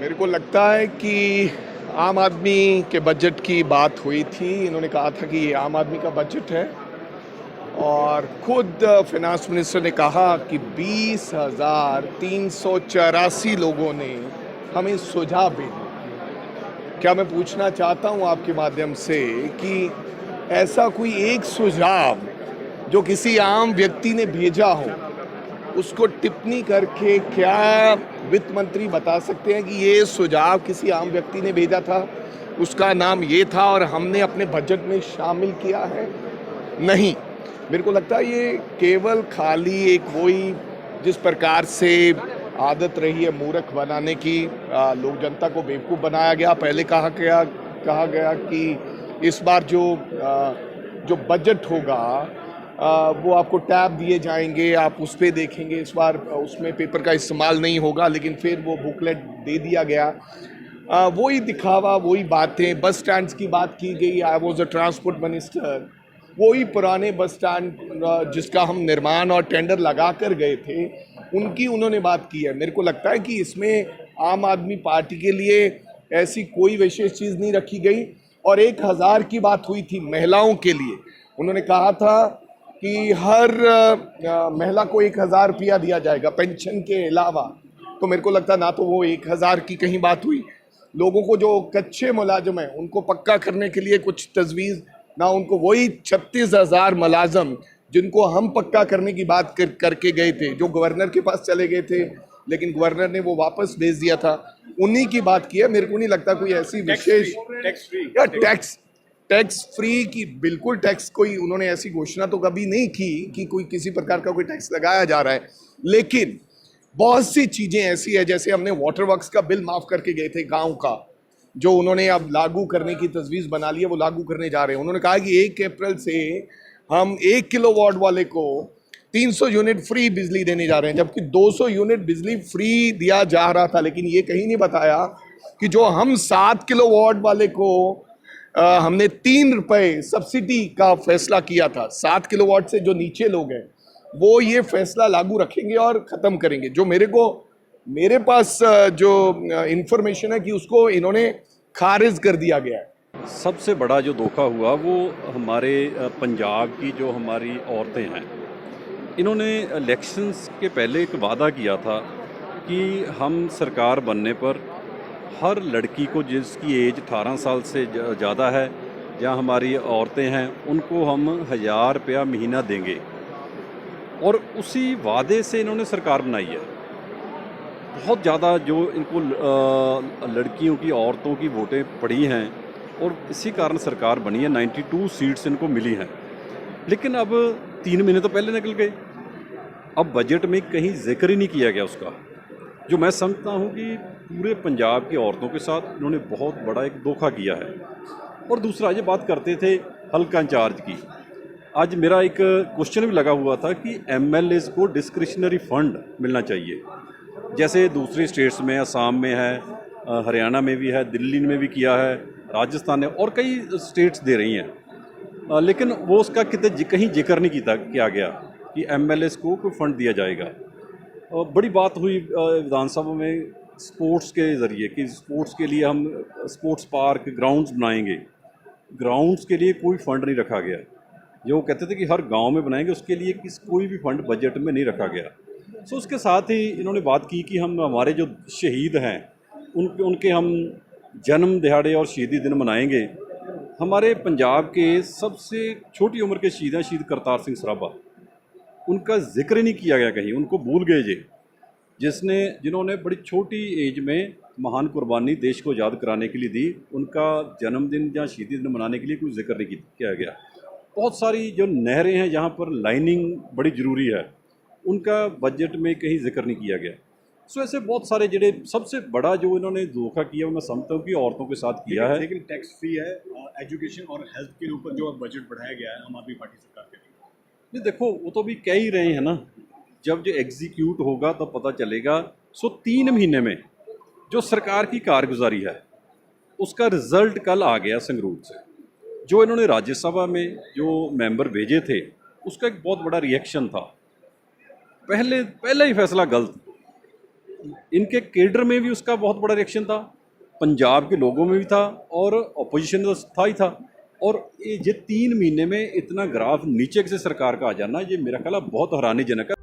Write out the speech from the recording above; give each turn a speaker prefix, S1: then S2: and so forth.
S1: मेरे को लगता है कि आम आदमी के बजट की बात हुई थी। इन्होंने कहा था कि ये आम आदमी का बजट है और खुद फिनांस मिनिस्टर ने कहा कि 20,384 लोगों ने हमें सुझाव भेजे। क्या मैं पूछना चाहता हूं आपके माध्यम से कि ऐसा कोई एक सुझाव जो किसी आम व्यक्ति ने भेजा हो, उसको टिप्पणी करके क्या वित्त मंत्री बता सकते हैं कि ये सुझाव किसी आम व्यक्ति ने भेजा था, उसका नाम ये था और हमने अपने बजट में शामिल किया है? नहीं। मेरे को लगता है ये केवल खाली एक वही जिस प्रकार से आदत रही है मूर्ख बनाने की, लोक जनता को बेवकूफ़ बनाया गया। पहले कहा गया कि इस बार जो बजट होगा वो आपको टैब दिए जाएंगे, आप उस पर देखेंगे, इस बार उसमें पेपर का इस्तेमाल नहीं होगा, लेकिन फिर वो बुकलेट दे दिया गया। वही दिखावा, वही बातें। बस स्टैंड्स की बात की गई। I was a transport minister. वही पुराने बस स्टैंड जिसका हम निर्माण और टेंडर लगा कर गए थे, उनकी उन्होंने बात की है। मेरे को लगता है कि इसमें आम आदमी पार्टी के लिए ऐसी कोई विशेष चीज़ नहीं रखी गई। और 1,000 की बात हुई थी महिलाओं के लिए। उन्होंने कहा था कि हर महिला को 1,000 रुपया दिया जाएगा पेंशन के अलावा। तो मेरे को लगता ना तो वो 1,000 की कहीं बात हुई। लोगों को जो कच्चे मुलाजिम हैं उनको पक्का करने के लिए कुछ तजवीज़ ना, उनको वही 36,000 मुलाजम जिनको हम पक्का करने की बात करके गए थे, जो गवर्नर के पास चले गए थे लेकिन गवर्नर ने वो वापस भेज दिया था, उन्हीं की बात की है। मेरे को नहीं लगता कोई ऐसी विशेष या टैक्स फ्री की, बिल्कुल टैक्स कोई उन्होंने ऐसी घोषणा तो कभी नहीं की कि कोई किसी प्रकार का कोई टैक्स लगाया जा रहा है। लेकिन बहुत सी चीज़ें ऐसी है, जैसे हमने वाटर वर्क्स का बिल माफ़ करके गए थे गांव का, जो उन्होंने अब लागू करने की तजवीज़ बना ली है, वो लागू करने जा रहे हैं। उन्होंने कहा कि 1 अप्रैल से हम 1 किलोवाट वाले को 300 यूनिट फ्री बिजली देने जा रहे हैं, जबकि 200 यूनिट बिजली फ्री दिया जा रहा था। लेकिन ये कहीं नहीं बताया कि जो हम 7 किलोवाट वाले को हमने 3 रुपये सब्सिडी का फैसला किया था, 7 किलोवाट से जो नीचे लोग हैं वो ये फैसला लागू रखेंगे और ख़त्म करेंगे। जो मेरे पास जो इंफॉर्मेशन है कि उसको इन्होंने खारिज कर दिया गया है।
S2: सबसे बड़ा जो धोखा हुआ वो हमारे पंजाब की जो हमारी औरतें हैं, इन्होंने इलेक्शंस के पहले एक वादा किया था कि हम सरकार बनने पर हर लड़की को जिसकी एज 18 साल से ज़्यादा है, जहाँ हमारी औरतें हैं, उनको हम 1,000 रुपया महीना देंगे। और उसी वादे से इन्होंने सरकार बनाई है। बहुत ज़्यादा जो इनको लड़कियों की, औरतों की वोटें पड़ी हैं और इसी कारण सरकार बनी है। 92 सीट्स इनको मिली हैं। लेकिन अब 3 महीने तो पहले निकल गए, अब बजट में कहीं जिक्र ही नहीं किया गया उसका। जो मैं समझता हूँ कि पूरे पंजाब की औरतों के साथ इन्होंने बहुत बड़ा एक धोखा किया है। और दूसरा, ये बात करते थे हल्का इंचार्ज की, आज मेरा एक क्वेश्चन भी लगा हुआ था कि MLAs को डिस्क्रिशनरी फंड मिलना चाहिए, जैसे दूसरी स्टेट्स में, असम में है, हरियाणा में भी है, दिल्ली में भी किया है, राजस्थान ने और कई स्टेट्स दे रही हैं। लेकिन वो उसका कहीं जिक्र नहीं किया गया कि MLAs को कोई फंड दिया जाएगा। बड़ी बात हुई विधानसभा में स्पोर्ट्स के ज़रिए कि स्पोर्ट्स के लिए हम स्पोर्ट्स पार्क, ग्राउंड्स बनाएंगे। ग्राउंड्स के लिए कोई फंड नहीं रखा गया। जो वो कहते थे कि हर गांव में बनाएंगे, उसके लिए कोई भी फंड बजट में नहीं रखा गया। सो उसके साथ ही इन्होंने बात की कि हम हमारे जो शहीद हैं उनके हम जन्म दिहाड़े और शहीदी दिन मनाएंगे। हमारे पंजाब के सबसे छोटी उम्र के शहीद हैं, शहीद करतार सिंह सराभा, उनका जिक्र ही नहीं किया गया कहीं। उनको भूल गए जिन्होंने बड़ी छोटी एज में महान कुर्बानी देश को याद कराने के लिए दी, उनका जन्मदिन या शहीदी दिन मनाने के लिए कोई जिक्र नहीं किया गया। बहुत सारी जो नहरें हैं जहाँ पर लाइनिंग बड़ी ज़रूरी है, उनका बजट में कहीं जिक्र नहीं किया गया। सो ऐसे बहुत सारे जड़े सबसे बड़ा जो इन्होंने धोखा किया वो मैं समझता हूँ कि औरतों के साथ किया है।
S3: लेकिन टैक्स फ्री है, एजुकेशन और हेल्थ के ऊपर जो बजट बढ़ाया गया है आम आदमी पार्टी सरकार के लिए।
S2: नहीं, देखो वो तो भी कह ही रहे हैं ना, जब जो एग्जीक्यूट होगा तो पता चलेगा। सो 3 महीने में जो सरकार की कारगुजारी है उसका रिजल्ट कल आ गया संगरूर से। जो इन्होंने राज्यसभा में जो मेंबर भेजे थे उसका एक बहुत बड़ा रिएक्शन था। पहला ही फैसला गलत। इनके केडर में भी उसका बहुत बड़ा रिएक्शन था, पंजाब के लोगों में भी था और अपोजिशन तो था ही था। और ये 3 महीने में इतना ग्राफ नीचे से सरकार का आ जाना, ये मेरा ख्याल है बहुत हैरानीजनक है।